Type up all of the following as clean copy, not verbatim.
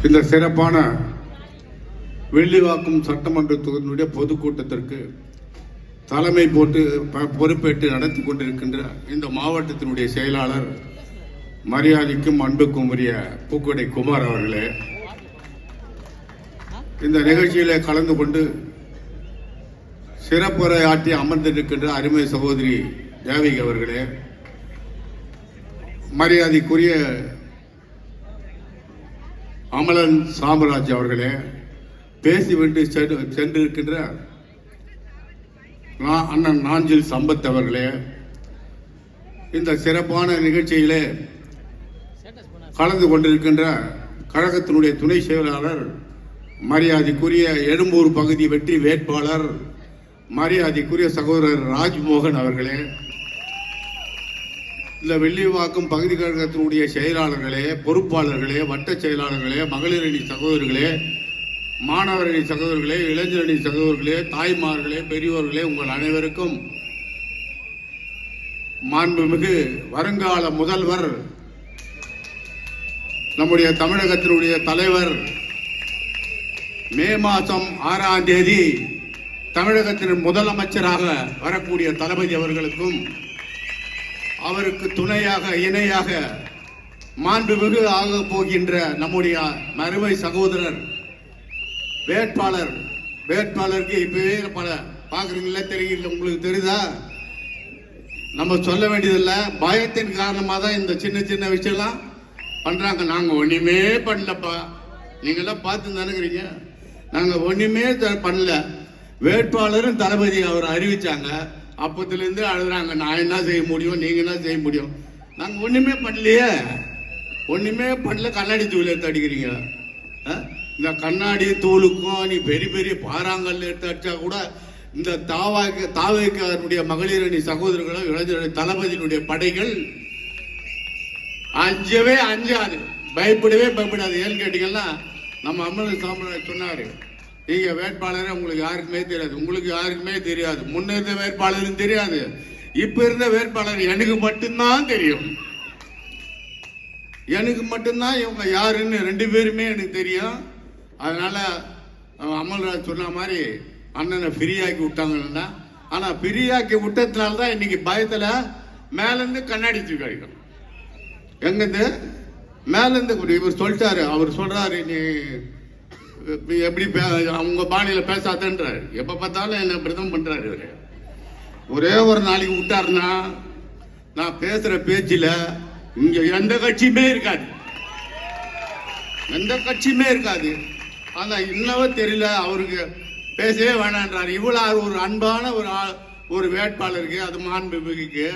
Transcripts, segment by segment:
இந்த சிறப்பான வெள்ளிவாக்கம் சட்டமன்ற தொகுதியினுடைய பொதுக்கூட்டத்திற்கு தலைமை போட்டு பொறுப்பேற்று நடத்தி கொண்டிருக்கின்ற இந்த மாவட்டத்தினுடைய செயலாளர் மரியாதைக்கும் அன்புக்கும் உரிய பூக்கொடை குமார் அவர்களே, இந்த நிகழ்ச்சியிலே கலந்து கொண்டு சிறப்புரை ஆற்றி அமர்ந்திருக்கின்ற அருமை சகோதரி தேவிகை அவர்களே, மரியாதைக்குரிய அமலன் சாமராஜ் அவர்களே, பேசிவிட்டு சென்றிருக்கின்ற அண்ணன் நாஞ்சில் சம்பத் அவர்களே, இந்த சிறப்பான நிகழ்ச்சியிலே கலந்து கொண்டிருக்கின்ற கழகத்தினுடைய துணை செயலாளர் மரியாதைக்குரிய எழும்பூர் பகுதி வெற்றி வேட்பாளர் மரியாதைக்குரிய சகோதரர் ராஜ்மோகன் அவர்களே, இந்த வெள்ளிவாக்கம் பகுதி கழகத்தினுடைய செயலாளர்களே, பொறுப்பாளர்களே, வட்ட செயலாளர்களே, மகளிரணி சகோதரர்களே, மாணவரணி சகோதரர்களே, இளைஞரணி சகோதரர்களே, தாய்மார்களே, பெரியோர்களே, உங்கள் அனைவருக்கும் மாண்புமிகு வருங்கால முதல்வர் நம்முடைய தமிழகத்தினுடைய தலைவர் மே மாதம் 6ஆம் தேதி தமிழகத்தின் முதலமைச்சராக வரக்கூடிய தளபதி அவர்களுக்கும் அவருக்கு துணையாக இணையாக மாண்புமிகு ஆக போகின்ற நம்முடைய அருமை சகோதரர் வேட்பாளருக்கு இப்பவே பல பாக்குறீங்களா தெரியல, உங்களுக்கு தெரியுதா? நம்ம சொல்ல வேண்டியதில்லை, பயத்தின் காரணமாக தான் இந்த சின்ன சின்ன விஷயம்லாம் பண்றாங்க. நாங்க ஒண்ணுமே பண்ணலப்பா, நீங்கெல்லாம் பார்த்து நினைக்கிறீங்க, நாங்க ஒண்ணுமே பண்ணல. வேட்பாளரும் தளபதி அவர் அறிவிச்சாங்க, அப்பத்திலிருந்து அழுதுறாங்க, நான் என்ன செய்ய முடியும், நீங்க என்ன செய்ய முடியும்? நாங்க ஒண்ணுமே பண்ணலையே, ஒண்ணுமே பண்ணல. கண்ணாடி தூள் எடுத்து அடிக்கிறீங்க. இந்த கண்ணாடி தூளுக்கும் நீ பெரிய பெரிய பாறாங்கல் எடுத்து அடிச்சா கூட இந்த தாவைக்காரனுடைய மகளிரணி சகோதரர்களும் இளைஞரணி தளபதியினுடைய படைகள் அஞ்சவே அஞ்சாது, பயப்படவே பயப்படாது. ஏன்னு கேட்டீங்கன்னா, நம்ம அம்மன் சாம்ராஜ் சொன்னாரு, நீங்க வேட்பாளரே உங்களுக்கு யாருக்குமே தெரியாது, உங்களுக்கு யாருக்குமே தெரியாது, முன்ன இருந்த வேட்பாளரும் தெரியாது, இப்ப இருந்த வேட்பாளர் எனக்கு மட்டும்தான் தெரியும். எனக்கு மட்டும்தான் இவங்க யாருன்னு 2 பேருமே எனக்கு தெரியும். அதனால அமல்ராஜ் சொன்ன மாதிரி அண்ணனை ஃப்ரீயாக்கி விட்டாங்கன்னா, ஆனா ஃப்ரீயாக்கி விட்டதுனால தான் இன்னைக்கு பயத்துல மேலேருந்து கண்ணாடி தூக்கி அடிக்கணும். எங்கிருந்து மேலேருந்து இவர் சொல்லிட்டாரு, அவர் சொல்றாரு, நீ எப்படி அவங்க பாணியில பேசாதன்றாரு. எப்ப பார்த்தாலும் என்ன பிரதம் பண்றாரு இவரு. ஒரே ஒரு நாளைக்கு விட்டாருன்னா நான் பேசுற பேச்சில இங்க எந்த கட்சியுமே இருக்காது, எந்த கட்சியுமே இருக்காது. ஆனா இன்னமும் தெரியல, அவருக்கு பேசவே வேணான்றாரு. இவ்வளவு ஒரு அன்பான ஒரு வேட்பாளருக்கு, அது மாண்புமிகுக்கு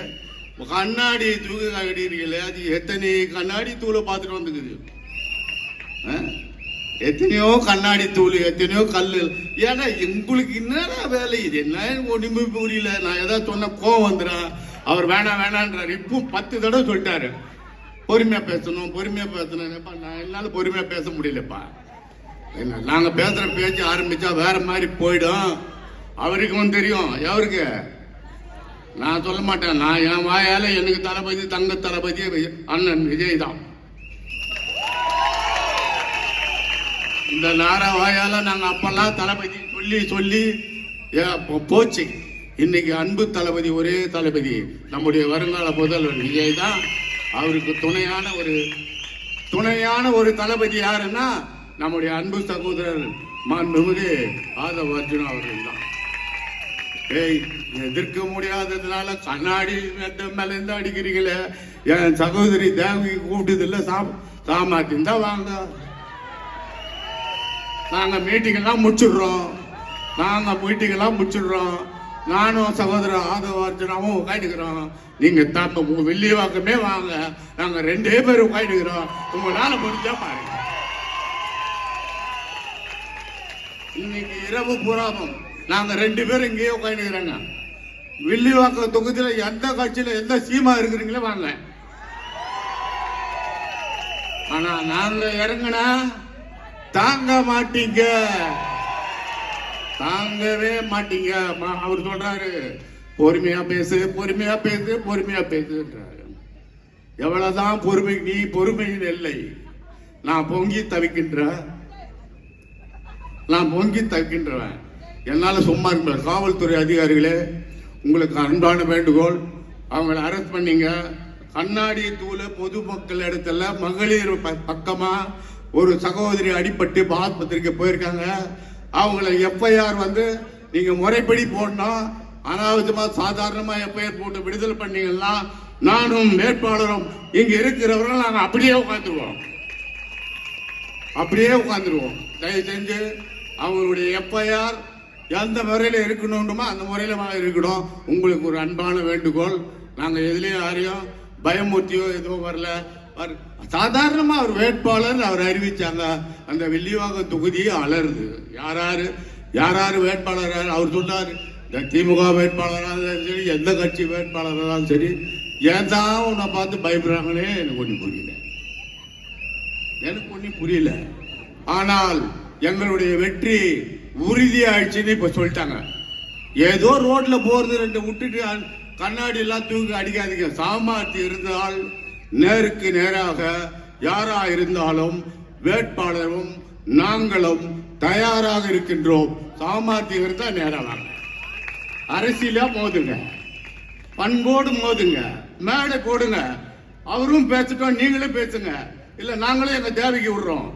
கண்ணாடி தூக்கு கட்டிருக்கீங்களே, அது எத்தனை கண்ணாடி தூளை பார்த்துட்டு வந்துக்குது, எத்தனையோ கண்ணாடி தூள், எத்தனையோ கல்லு. ஏன்னா உங்களுக்கு என்னடா வேலை இது, என்ன ஒண்ணுமே புரியல. நான் ஏதாவது சொன்ன கோவம் வந்துடும், அவர் வேணான்றாரு. இப்போ 10 தடவை சொல்லிட்டாரு பொறுமையா பேசணும், பொறுமையா பேசணும். நான் என்னால பொறுமையா பேச முடியலப்பா. என்ன நாங்க பேசுற பேச்சு ஆரம்பிச்சா வேற மாதிரி போயிடும். அவருக்கும் தெரியும். எவருக்கு நான் சொல்ல மாட்டேன், நான் என் வாயால எனக்கு தளபதி தங்க தளபதி அண்ணன் விஜய் தான். இந்த நாரா வாயால நாங்க அப்பெல்லாம் தளபதி சொல்லி சொல்லி போச்சு. இன்னைக்கு அன்பு தளபதி, ஒரே தளபதி நம்முடைய வருங்கால முதல்வர் விஜய் தான். அவருக்கு துணையான ஒரு தளபதி யாருன்னா நம்முடைய அன்பு சகோதரர் மாண்புமிகு ஆதவ அர்ஜுனா அவர்கள் தான். எதிர்க்க முடியாததுனால கண்ணாடி மேல இருந்து அடிக்கிறீங்களே. என் சகோதரி தேவி கூப்பிட்டது இல்ல, சாமாத்தின் தான் வாங்க, நாங்க மீட்டிங் எல்லாம் முடிச்சிடுறோம். நானும் சகோதரர் ஆதவ அர்ஜுனாவும் உட்காந்துக்கிறோம். நீங்க வெள்ளிவாக்கமே வாங்க, நாங்க 2 பேரும் உட்காந்துக்கிறோம். உங்களால முடிஞ்சா பாருங்க. இன்னைக்கு இரவு புறாமம் நாங்க 2 பேரும் இங்கேயே உட்காந்துக்கிறாங்க. வெள்ளிவாக்கம் தொகுதியில எந்த கட்சியில எந்த சீமா இருக்கிறீங்களோ வாங்க. ஆனா நாங்க இறங்கினா தாங்க மாட்டீங்க, தாங்கவே மாட்டீங்க. அவர் சொல்றாரு, பொறுமையா பேசு, பொறுமையா பேசு, பொறுமையா பேசுன்றாரு. எவ்வளவுதான் பொறுமை, நீ பொறுமையின் எல்லை. நான் பொங்கி தவிக்கின்றவன். என்னால சும்மா இருக்க. காவல்துறை அதிகாரிகளே, உங்களுக்கு அன்பான வேண்டுகோள், அவங்களை அரெஸ்ட் பண்ணீங்க. கண்ணாடி தூள பொதுமக்கள் இடத்துல மகளிர் பக்கமா ஒரு சகோதரி அடிபட்டு ஆஸ்பத்திரிக்கு போயிருக்காங்க. அவங்கள எஃப்ஐஆர் நீங்க முறைப்படி போடணும். அனாவசியமா சாதாரணமா எஃப்ஐஆர் போட்டு விடுதலை பண்ணீங்கன்னா நானும் வேட்பாளரும் இங்க இருக்கிறவர்கள் நாங்க அப்படியே உட்காந்துருவோம். தயவு செஞ்சு அவங்களுடைய எஃப்ஐஆர் எந்த முறையில இருக்கணும்னுமோ அந்த முறையில இருக்கணும். உங்களுக்கு ஒரு அன்பான வேண்டுகோள். நாங்க எதுலயும் யாரையும் பயமூர்த்தியோ எதுவும் வரல. சாதாரணமா அவர் வேட்பாளர் அவர் அறிவிச்சாங்க. அந்த வில்லிவாக்கம் தொகுதியை அலருது. யாராரு வேட்பாளர் அவர் சொன்னார். இந்த திமுக வேட்பாளராக சரி, எந்த கட்சி வேட்பாளராக சரி, ஏதான் உன்னை பார்த்து பயப்படுறாங்களே எனக்கு ஒன்றும் புரியல. ஆனால் எங்களுடைய வெற்றி உறுதியாயிடுச்சுன்னு இப்ப சொல்லிட்டாங்க. ஏதோ ரோட்ல போறது ரெண்டு விட்டுட்டு கண்ணாடி எல்லாம் தூக்கி அடிக்காதீங்க. சாமர்த்தி இருந்தால் நேருக்கு நேராக யாரா இருந்தாலும் வேட்பாளரும் நாங்களும் தயாராக இருக்கின்றோம். சாமர்த்தியம் இருந்தா நேராக அரசியலா மோதுங்க, பண்போடு மோதுங்க, மேடை போடுங்க. அவரும் பேசட்டும், நீங்களும் பேசுங்க. இல்ல நாங்களே எங்க தேவைக்கு விடுறோம்,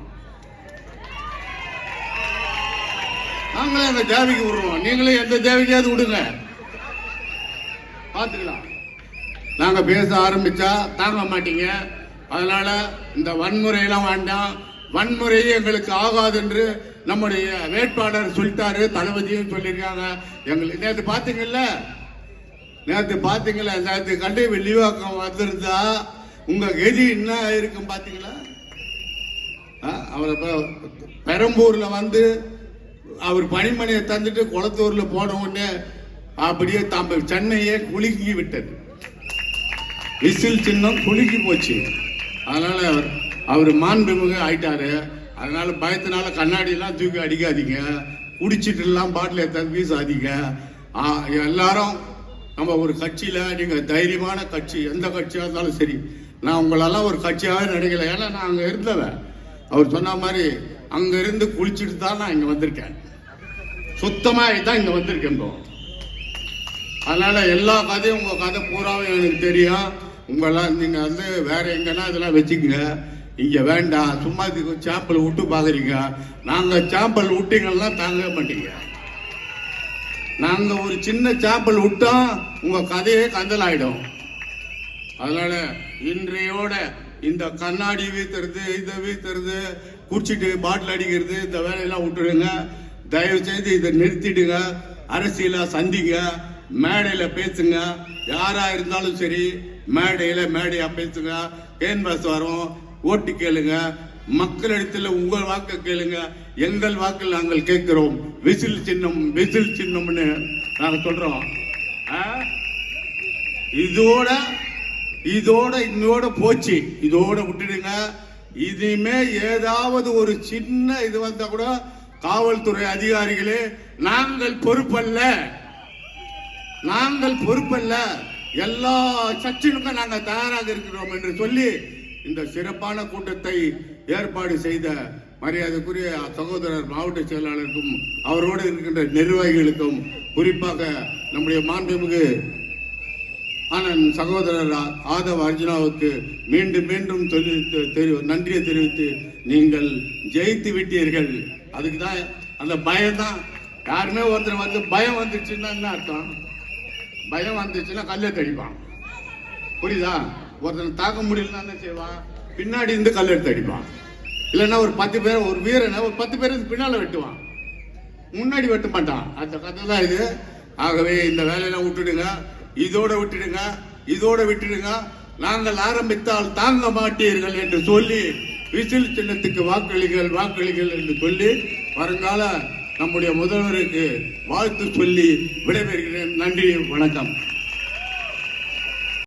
நீங்களே எந்த தேவைக்காவது விடுங்க, பாத்துக்கலாம். நாங்க பேச ஆரம்பிச்சா தாங்க மாட்டீங்க. அதனால இந்த வன்முறையெல்லாம் வேண்டாம். வன்முறையே எங்களுக்கு ஆகாது என்று நம்முடைய வேட்பாளர் சொல்லிட்டாரு, தளபதியும் சொல்லியிருக்காங்க. எங்களுக்கு நேற்று பாத்தீங்களா, நேற்று கண்டே வில்லிவாக்கம் வந்திருந்தா உங்க கதி என்ன இருக்கும் பாத்தீங்களா? அவரை பெரம்பூர்ல அவர் பனிமணியை தந்துட்டு குளத்தூர்ல போன உடனே அப்படியே சென்னையே குலுக்கி விட்டது. விசில் சின்னம் குலுக்கி போச்சு. அதனால அவர் மாண்புமிகு ஆயிட்டாரு. அதனால பயத்தினால கண்ணாடி எல்லாம் தூக்கி அடிக்காதீங்க, குடிச்சிட்டு எல்லாம் பாட்டில் எடுத்து வீசாதீங்க. எல்லாரும் நம்ம ஒரு கட்சியில, நீங்க தைரியமான கட்சி, எந்த கட்சியா இருந்தாலும் சரி. நான் உங்களெல்லாம் ஒரு கட்சியாவே நினைக்கல. ஏன்னா நான் அங்க இருந்தவன். அவர் சொன்ன மாதிரி அங்க இருந்து குளிச்சுட்டு தான் நான் இங்க வந்திருக்கேன். சுத்தமா தான் இங்க வந்திருக்கேன். அதனால எல்லா கதையும் உங்க கதை பூராவும் எனக்கு தெரியும். உங்கெல்லாம் நீங்க வேற எங்கன்னா இதெல்லாம் வச்சுக்கங்க, இங்க வேண்டாம். சும்மா இதுக்கு சாம்பல் விட்டு பாக்குறீங்க. நாங்க சாம்பல் விட்டீங்கன்னா தாங்க மாட்டீங்க. நாங்க ஒரு சின்ன சாம்பல் விட்டோம், உங்க கதையே கந்தல் ஆயிடும். அதனால இன்றையோட இந்த கண்ணாடி வீத்துறது, இதை வீத்துறது, குடிச்சிட்டு பாட்டில் அடிக்கிறது, இந்த வேலையெல்லாம் விட்டுடுங்க. தயவு செய்து இதை நிறுத்திடுங்க. அரசியலா சந்திங்க, மேடையில பேசுங்க. யாரா இருந்தாலும் சரி, மேடையா பேசுங்க. கேன்வாஸ் வரும், ஓட்டு கேளுங்க. மக்களிடத்தில் உங்கள் வாக்கு கேளுங்க. எங்கள் வாக்கில் நாங்கள் கேட்கிறோம். விசில் சின்னம்னு நாங்க சொல்றோம். இதோட போச்சு. இதோட விட்டுடுங்க. இதுமே ஏதாவது ஒரு சின்ன இது வந்தா கூட காவல்துறை அதிகாரிகளே, நாங்கள் பொறுப்பல்ல, எல்லா சச்சினுக்கும் நாங்கள் தயாராக இருக்கிறோம் என்று சொல்லி இந்த சிறப்பான கூட்டத்தை ஏற்பாடு செய்த மரியாதைக்குரிய சகோதரர் மாவட்ட செயலாளருக்கும் அவரோடு இருக்கின்ற நிர்வாகிகளுக்கும், குறிப்பாக நம்முடைய மாண்புமிகு சகோதரர் ஆதவ் அர்ஜுனாவுக்கு மீண்டும் நன்றியை தெரிவித்து, நீங்கள் ஜெயித்து விட்டீர்கள். அதுக்கு தான் அந்த பயம் தான். யாருமே ஒருத்தர் பயம் வந்துச்சுன்னா என்ன அர்த்தம்? பயம் வந்துச்சுன்னா கல்லை தடிப்பான். புரியுதா? ஒருத்தனை தாக்க முடியலன்னா என்ன செய்வான்? பின்னாடி இருந்து கல் எடுத்து அடிப்பான். இல்லைன்னா ஒரு 10 பேர், ஒரு வீரனை ஒரு 10 பேர் பின்னால வெட்டுவான், முன்னாடி வெட்ட மாட்டான். அந்த கதை தான் இது. ஆகவே இந்த வேலையெல்லாம் விட்டுடுங்க, இதோட விட்டுடுங்க. நாங்கள் ஆரம்பித்தால் தாங்க மாட்டீர்கள் என்று சொல்லி, விசில் சின்னத்துக்கு வாக்களிகள் என்று சொல்லி, வருங்கால நம்முடைய முதல்வருக்கு வாழ்த்து சொல்லி விடைபெறுகிறேன். நன்றி, வணக்கம்.